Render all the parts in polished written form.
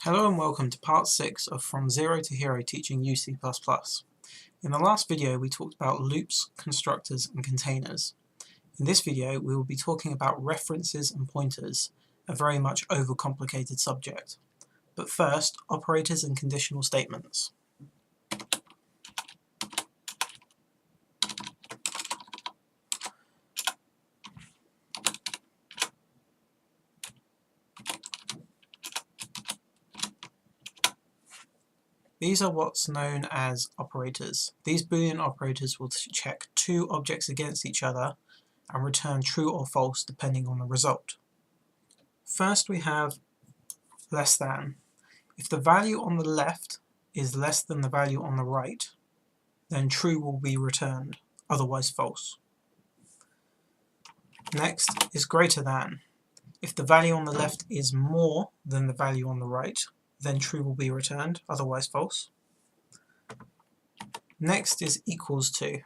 Hello and welcome to part 6 of From Zero to Hero teaching you C++. In the last video we talked about loops, constructors and containers. In this video we will be talking about references and pointers, a very much overcomplicated subject. But first, operators and conditional statements. These are what's known as operators. These Boolean operators will check two objects against each other and return true or false depending on the result. First we have less than. If the value on the left is less than the value on the right, then true will be returned, otherwise false. Next is greater than. If the value on the left is more than the value on the right, then true will be returned, otherwise false. Next is equals to.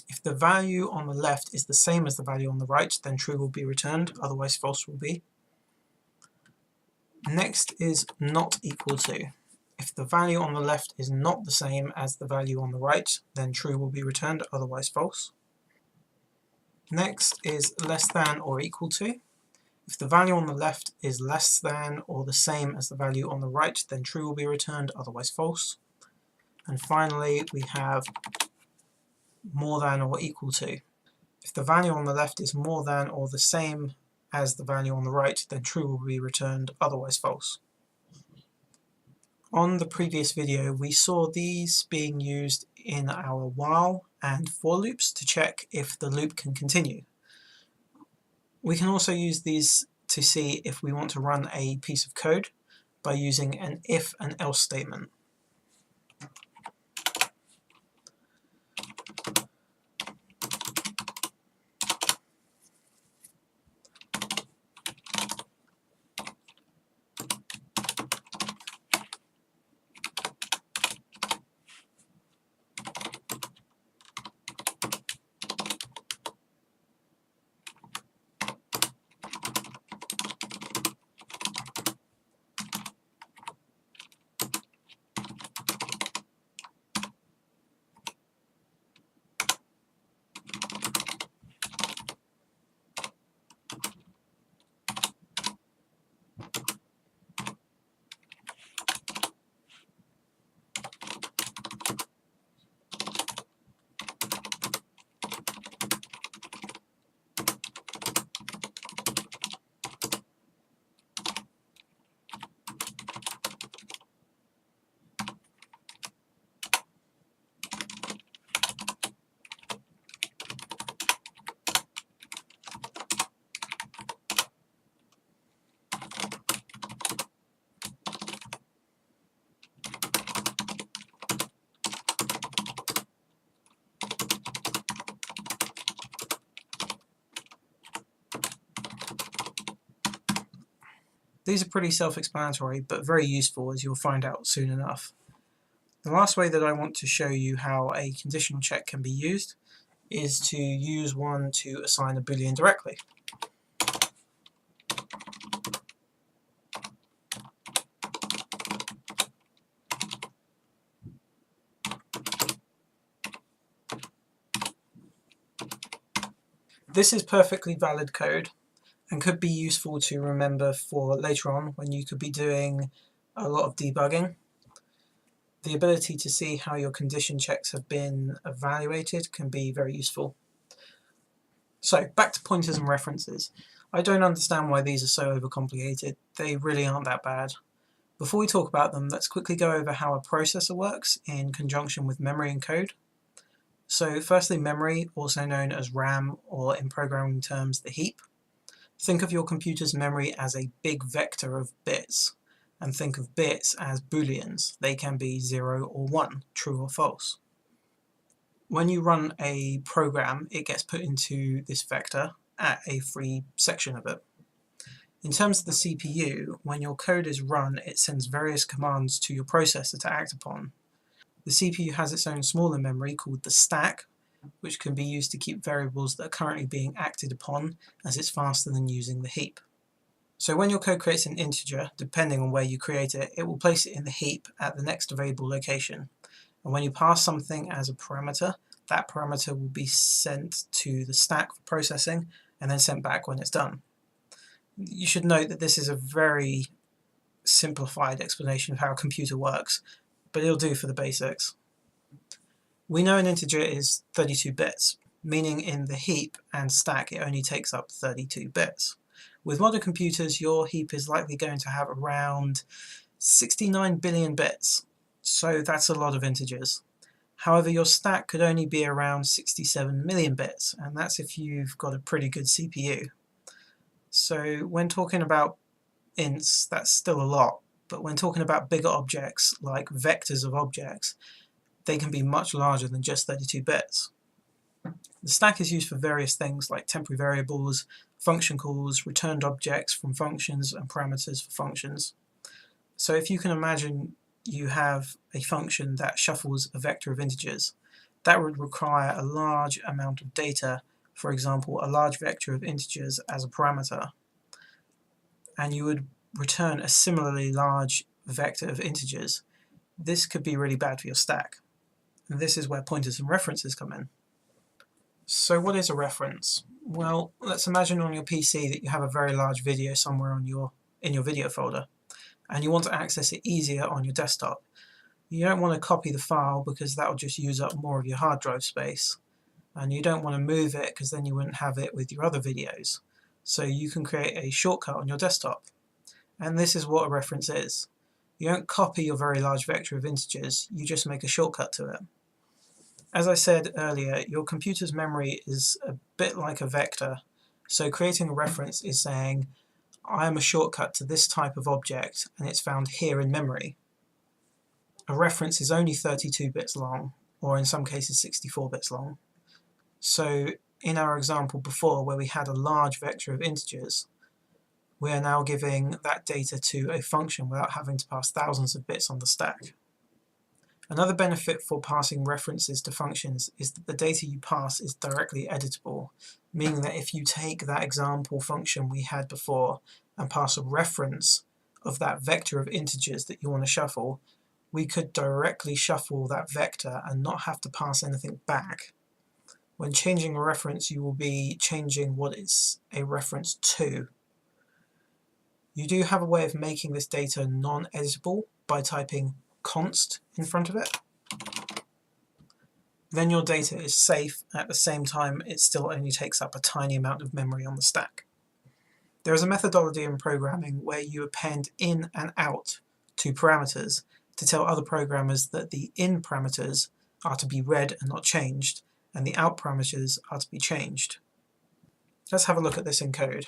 If the value on the left is the same as the value on the right, then true will be returned, otherwise false will be. Next is not equal to. If the value on the left is not the same as the value on the right, then true will be returned, otherwise false. Next is less than or equal to. If the value on the left is less than or the same as the value on the right, then true will be returned, otherwise false. And finally, we have more than or equal to. If the value on the left is more than or the same as the value on the right, then true will be returned, otherwise false. On the previous video, we saw these being used in our while and for loops to check if the loop can continue. We can also use these to see if we want to run a piece of code by using an if and else statement. These are pretty self-explanatory, but very useful, as you'll find out soon enough. The last way that I want to show you how a conditional check can be used is to use one to assign a Boolean directly. This is perfectly valid code and could be useful to remember for later on when you could be doing a lot of debugging. The ability to see how your condition checks have been evaluated can be very useful. So, back to pointers and references. I don't understand why these are so overcomplicated. They really aren't that bad. Before we talk about them, let's quickly go over how a processor works in conjunction with memory and code. So firstly, memory, also known as RAM, or in programming terms, the heap. Think of your computer's memory as a big vector of bits, and think of bits as booleans. They can be 0 or 1, true or false. When you run a program, it gets put into this vector at a free section of it. In terms of the CPU, when your code is run, it sends various commands to your processor to act upon. The CPU has its own smaller memory called the stack, which can be used to keep variables that are currently being acted upon, as it's faster than using the heap. So when your code creates an integer, depending on where you create it, it will place it in the heap at the next available location. And when you pass something as a parameter, that parameter will be sent to the stack for processing and then sent back when it's done. You should note that this is a very simplified explanation of how a computer works, but it'll do for the basics. We know an integer is 32 bits, meaning in the heap and stack it only takes up 32 bits. With modern computers, your heap is likely going to have around 69 billion bits, so that's a lot of integers. However, your stack could only be around 67 million bits, and that's if you've got a pretty good CPU. So when talking about ints, that's still a lot, but when talking about bigger objects, like vectors of objects, they can be much larger than just 32 bits. The stack is used for various things like temporary variables, function calls, returned objects from functions, and parameters for functions. So if you can imagine you have a function that shuffles a vector of integers, that would require a large amount of data, for example, a large vector of integers as a parameter, and you would return a similarly large vector of integers. This could be really bad for your stack. And this is where pointers and references come in. So what is a reference? Well, let's imagine on your PC that you have a very large video somewhere in your video folder, and you want to access it easier on your desktop. You don't want to copy the file because that will just use up more of your hard drive space, and you don't want to move it because then you wouldn't have it with your other videos. So you can create a shortcut on your desktop, and this is what a reference is. You don't copy your very large vector of integers, you just make a shortcut to it. As I said earlier, your computer's memory is a bit like a vector, so creating a reference is saying, I am a shortcut to this type of object and it's found here in memory. A reference is only 32 bits long, or in some cases 64 bits long. So in our example before, where we had a large vector of integers, we are now giving that data to a function without having to pass thousands of bits on the stack. Another benefit for passing references to functions is that the data you pass is directly editable, meaning that if you take that example function we had before and pass a reference of that vector of integers that you want to shuffle, we could directly shuffle that vector and not have to pass anything back. When changing a reference, you will be changing what it's a reference to. You do have a way of making this data non-editable by typing const in front of it. Then your data is safe. At the same time, it still only takes up a tiny amount of memory on the stack. There is a methodology in programming where you append in and out to parameters to tell other programmers that the in parameters are to be read and not changed, and the out parameters are to be changed. Let's have a look at this in code.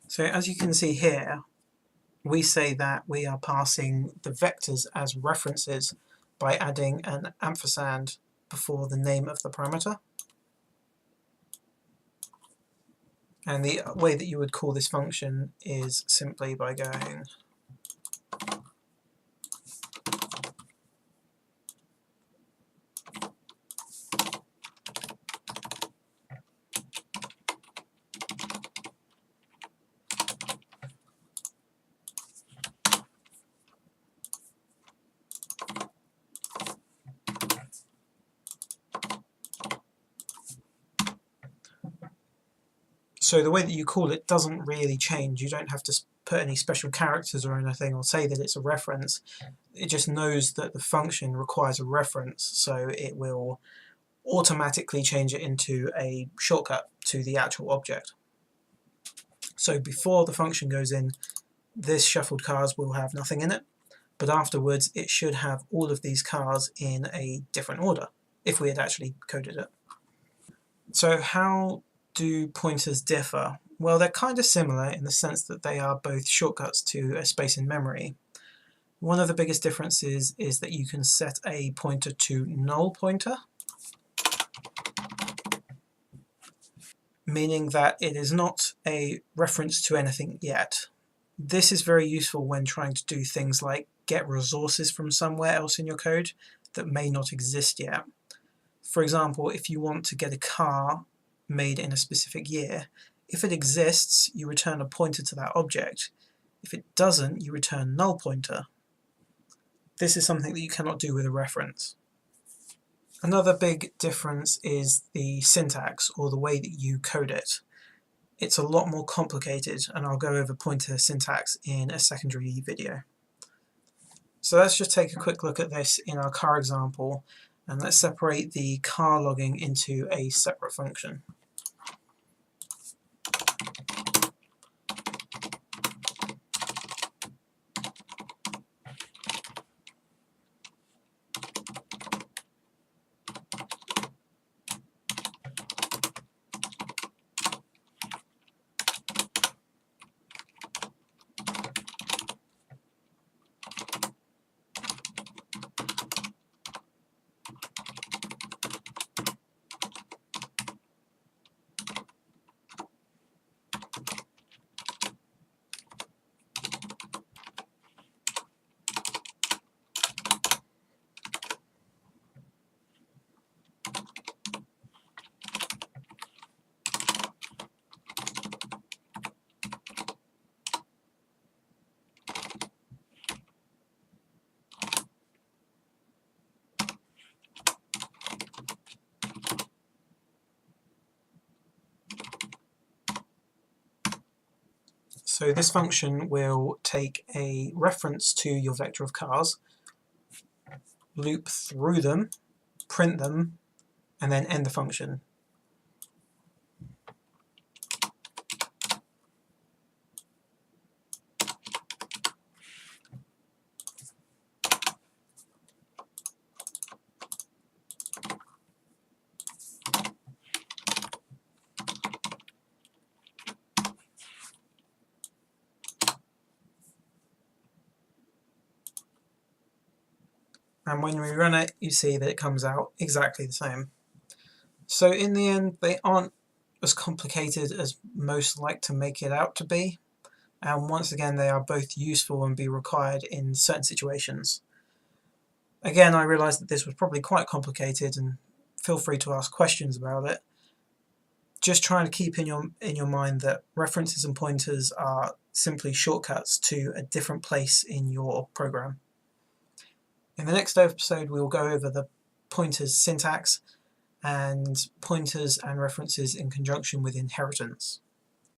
So as you can see here, we say that we are passing the vectors as references by adding an ampersand before the name of the parameter. And the way that you would call this function is simply by going so the way that you call it doesn't really change. You don't have to put any special characters or anything or say that it's a reference. It just knows that the function requires a reference, so it will automatically change it into a shortcut to the actual object. So before the function goes in, this shuffled cars will have nothing in it, but afterwards it should have all of these cars in a different order, if we had actually coded it. So how do pointers differ? Well, they're kind of similar in the sense that they are both shortcuts to a space in memory. One of the biggest differences is that you can set a pointer to null pointer, meaning that it is not a reference to anything yet. This is very useful when trying to do things like get resources from somewhere else in your code that may not exist yet. For example, if you want to get a car made in a specific year, if it exists, you return a pointer to that object. If it doesn't, you return null pointer. This is something that you cannot do with a reference. Another big difference is the syntax, or the way that you code it. It's a lot more complicated, and I'll go over pointer syntax in a secondary video. So let's just take a quick look at this in our car example, and let's separate the car logging into a separate function. So this function will take a reference to your vector of cars, loop through them, print them, and then end the function. And when we run it, you see that it comes out exactly the same. So in the end, they aren't as complicated as most like to make it out to be, and once again they are both useful and be required in certain situations. Again, I realised that this was probably quite complicated, and feel free to ask questions about it. Just trying to keep in your mind that references and pointers are simply shortcuts to a different place in your program. In the next episode, we will go over the pointers syntax and pointers and references in conjunction with inheritance.